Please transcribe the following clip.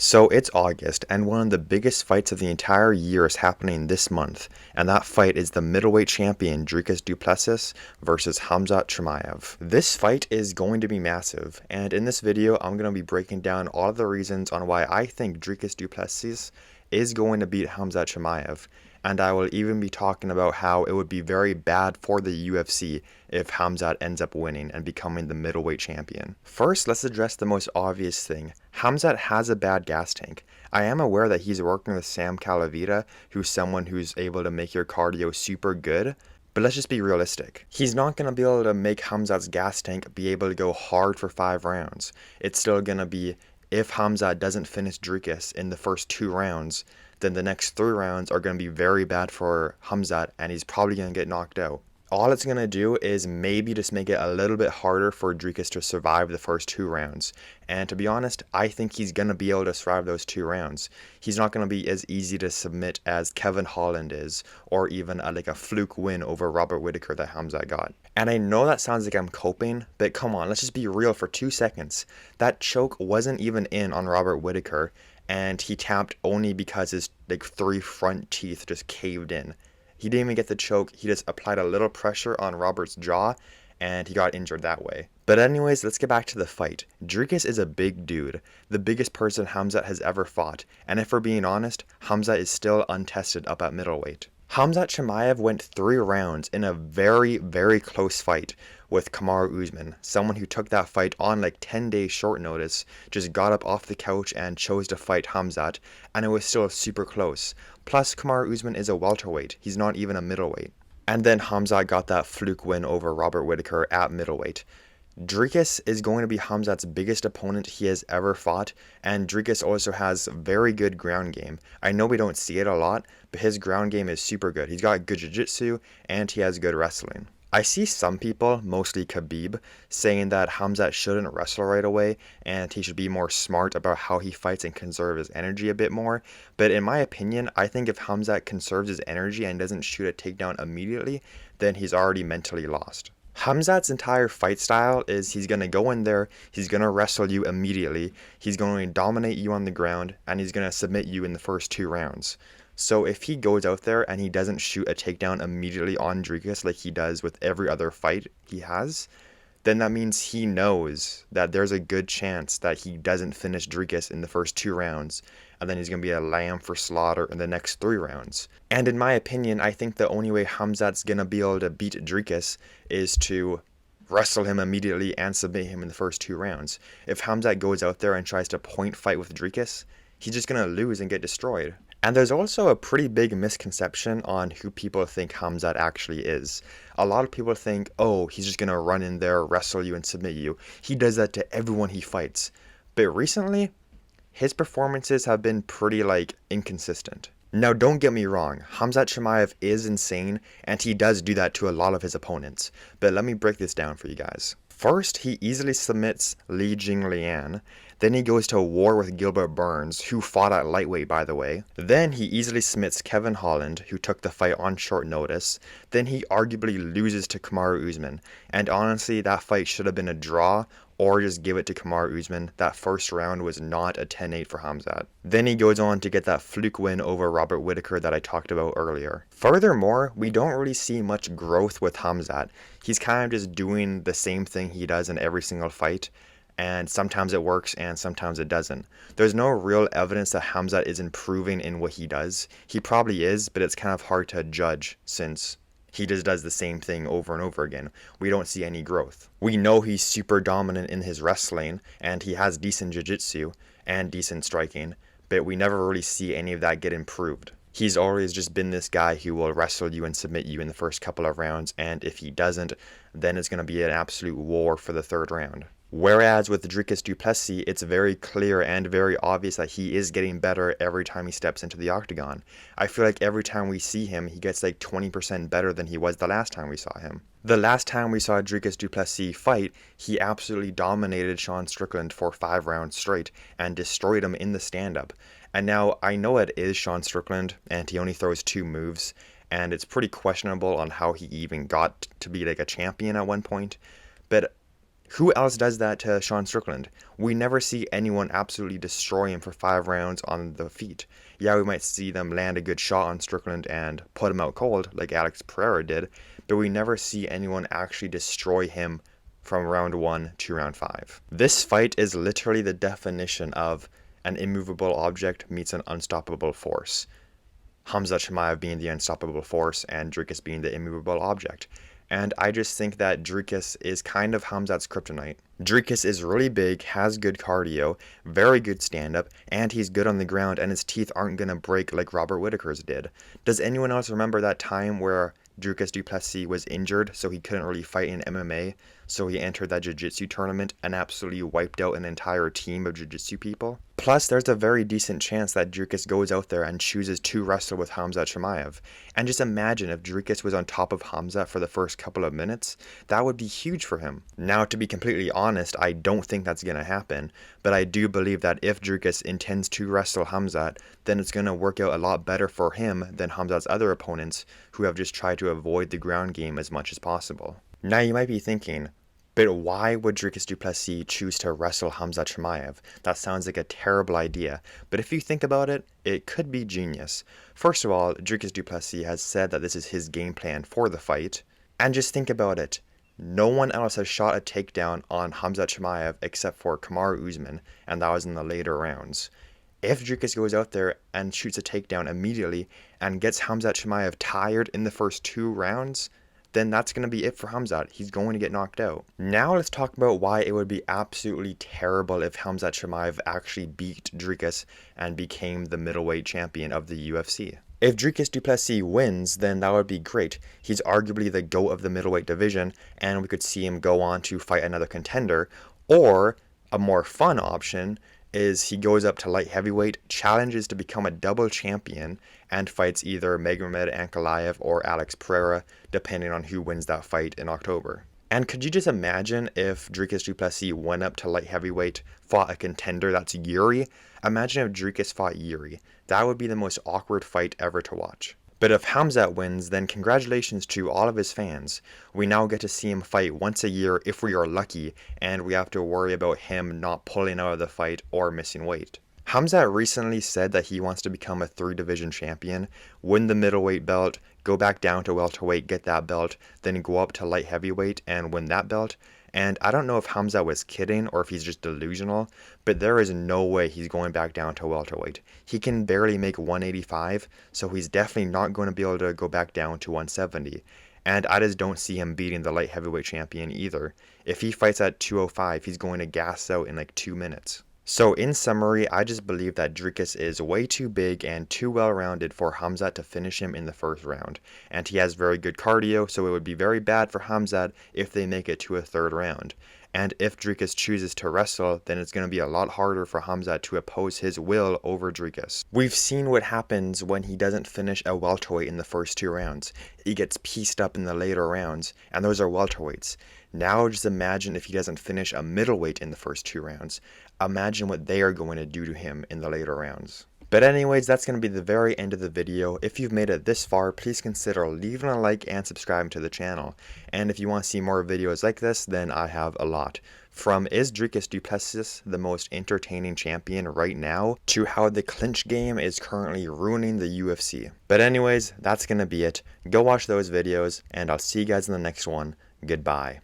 So it's August, and one of the biggest fights of the entire year is happening this month, and that fight is the middleweight champion Dricus Du Plessis versus Khamzat Chimaev. This fight is going to be massive, and in this video I'm going to be breaking down all of the reasons on why I think Dricus Du Plessis is going to beat Khamzat Chimaev, and I will even be talking about how it would be very bad for the UFC if Khamzat ends up winning and becoming the middleweight champion. First, let's address the most obvious thing. Khamzat has a bad gas tank. I am aware that he's working with Sam Calavita, who's someone who's able to make your cardio super good, but let's just be realistic. He's not going to be able to make Khamzat's gas tank be able to go hard for 5 rounds. It's still going to be, if Khamzat doesn't finish Dricus in the first 2 rounds, then the next 3 rounds are going to be very bad for Khamzat, and he's probably going to get knocked out. All it's going to do is maybe just make it a little bit harder for Dricus to survive the first 2 rounds. And to be honest, I think he's going to be able to survive those 2 rounds. He's not going to be as easy to submit as Kevin Holland is, or even like a fluke win over Robert Whittaker that Khamzat got. And I know that sounds like I'm coping, but come on, let's just be real for 2 seconds. That choke wasn't even in on Robert Whittaker, and he tapped only because his 3 front teeth just caved in. He didn't even get the choke, he just applied a little pressure on Robert's jaw, and he got injured that way. But anyways, let's get back to the fight. Dricus is a big dude, the biggest person Khamzat has ever fought, and if we're being honest, Khamzat is still untested up at middleweight. Khamzat Chimaev went 3 rounds in a very, very close fight with Kamaru Usman, someone who took that fight on 10 days short notice, just got up off the couch and chose to fight Khamzat, and it was still super close. Plus, Kamaru Usman is a welterweight, he's not even a middleweight. And then Khamzat got that fluke win over Robert Whittaker at middleweight. Dricus is going to be Khamzat's biggest opponent he has ever fought, and Dricus also has very good ground game. I know we don't see it a lot, but his ground game is super good. He's got good jiu-jitsu, and he has good wrestling. I see some people, mostly Khabib, saying that Khamzat shouldn't wrestle right away, and he should be more smart about how he fights and conserve his energy a bit more. But in my opinion, I think if Khamzat conserves his energy and doesn't shoot a takedown immediately, then he's already mentally lost. Khamzat's entire fight style is he's going to go in there, he's going to wrestle you immediately, he's going to dominate you on the ground, and he's going to submit you in the first 2 rounds. So if he goes out there and he doesn't shoot a takedown immediately on Dricus like he does with every other fight he has, then that means he knows that there's a good chance that he doesn't finish Dricus in the first 2 rounds, and then he's going to be a lamb for slaughter in the next 3 rounds. And in my opinion, I think the only way Khamzat's going to be able to beat Dricus is to wrestle him immediately and submit him in the first 2 rounds. If Khamzat goes out there and tries to point fight with Dricus, he's just going to lose and get destroyed. And there's also a pretty big misconception on who people think Khamzat actually is. A lot of people think, oh, he's just going to run in there, wrestle you, and submit you. He does that to everyone he fights. But recently, his performances have been pretty, inconsistent. Now, don't get me wrong, Khamzat Chimaev is insane, and he does do that to a lot of his opponents. But let me break this down for you guys. First, he easily submits Li Jingliang. Then he goes to war with Gilbert Burns, who fought at lightweight, by the way. Then he easily submits Kevin Holland, who took the fight on short notice. Then he arguably loses to Kamaru Usman. And honestly, that fight should have been a draw, or just give it to Kamaru Usman. That first round was not a 10-8 for Khamzat. Then he goes on to get that fluke win over Robert Whittaker that I talked about earlier. Furthermore, we don't really see much growth with Khamzat. He's kind of just doing the same thing he does in every single fight, and sometimes it works and sometimes it doesn't. There's no real evidence that Khamzat is improving in what he does. He probably is, but it's kind of hard to judge since he just does the same thing over and over again. We don't see any growth. We know he's super dominant in his wrestling, and he has decent jiu-jitsu and decent striking, but we never really see any of that get improved. He's always just been this guy who will wrestle you and submit you in the first couple of rounds, and if he doesn't, then it's going to be an absolute war for the 3rd round. Whereas with Dricus Du Plessis, it's very clear and very obvious that he is getting better every time he steps into the octagon. I feel like every time we see him, he gets 20% better than he was the last time we saw him. The last time we saw Dricus Du Plessis fight, he absolutely dominated Sean Strickland for 5 rounds straight and destroyed him in the stand-up. And now, I know it is Sean Strickland, and he only throws 2 moves, and it's pretty questionable on how he even got to be a champion at one point, but Who else does that to Sean Strickland? We never see anyone absolutely destroy him for 5 rounds on the feet. Yeah, we might see them land a good shot on Strickland and put him out cold, like Alex Pereira did, but we never see anyone actually destroy him from round 1 to round 5. This fight is literally the definition of an immovable object meets an unstoppable force. Khamzat Chimaev being the unstoppable force and Dricus being the immovable object. And I just think that Dricus is kind of Khamzat's kryptonite. Dricus is really big, has good cardio, very good stand-up, and he's good on the ground, and his teeth aren't going to break like Robert Whittaker's did. Does anyone else remember that time where Dricus Du Plessis was injured, so he couldn't really fight in MMA, so he entered that jiu-jitsu tournament and absolutely wiped out an entire team of jiu-jitsu people? Plus, there's a very decent chance that Dricus goes out there and chooses to wrestle with Khamzat Chimaev. And just imagine if Dricus was on top of Khamzat for the first couple of minutes, that would be huge for him. Now, to be completely honest, I don't think that's going to happen, but I do believe that if Dricus intends to wrestle Khamzat, then it's going to work out a lot better for him than Khamzat's other opponents who have just tried to avoid the ground game as much as possible. Now, you might be thinking, but why would Dricus Du Plessis choose to wrestle Khamzat Chimaev? That sounds like a terrible idea, but if you think about it, it could be genius. First of all, Dricus Du Plessis has said that this is his game plan for the fight, and just think about it. No one else has shot a takedown on Khamzat Chimaev except for Kamaru Usman, and that was in the later rounds. If Dricus goes out there and shoots a takedown immediately and gets Khamzat Chimaev tired in the first 2 rounds, then that's going to be it for Khamzat. He's going to get knocked out. Now let's talk about why it would be absolutely terrible if Khamzat Chimaev actually beat Dricus and became the middleweight champion of the UFC. If Dricus Du Plessis wins, then that would be great. He's arguably the GOAT of the middleweight division, and we could see him go on to fight another contender. Or, a more fun option is he goes up to light heavyweight, challenges to become a double champion, and fights either Magomed Ankalaev or Alex Pereira, depending on who wins that fight in October. And could you just imagine if Dricus Du Plessis went up to light heavyweight, fought a contender that's Yuri? Imagine if Dricus fought Yuri. That would be the most awkward fight ever to watch. But if Khamzat wins, then congratulations to all of his fans. We now get to see him fight once a year if we are lucky, and we have to worry about him not pulling out of the fight or missing weight. Khamzat recently said that he wants to become a 3-division champion, win the middleweight belt, go back down to welterweight, get that belt, then go up to light heavyweight and win that belt. And I don't know if Khamzat was kidding or if he's just delusional, but there is no way he's going back down to welterweight. He can barely make 185, so he's definitely not going to be able to go back down to 170. And I just don't see him beating the light heavyweight champion either. If he fights at 205, he's going to gas out in like 2 minutes. So in summary, I just believe that Dricus is way too big and too well-rounded for Khamzat to finish him in the first round. And he has very good cardio, so it would be very bad for Khamzat if they make it to a 3rd round. And if Dricus chooses to wrestle, then it's going to be a lot harder for Khamzat to oppose his will over Dricus. We've seen what happens when he doesn't finish a welterweight in the first 2 rounds. He gets pieced up in the later rounds, and those are welterweights. Now just imagine if he doesn't finish a middleweight in the first 2 rounds. Imagine what they are going to do to him in the later rounds. But anyways, that's going to be the very end of the video. If you've made it this far, please consider leaving a like and subscribing to the channel. And if you want to see more videos like this, then I have a lot. From is Dricus Du Plessis the most entertaining champion right now, to how the clinch game is currently ruining the UFC. But anyways, that's going to be it. Go watch those videos, and I'll see you guys in the next one. Goodbye.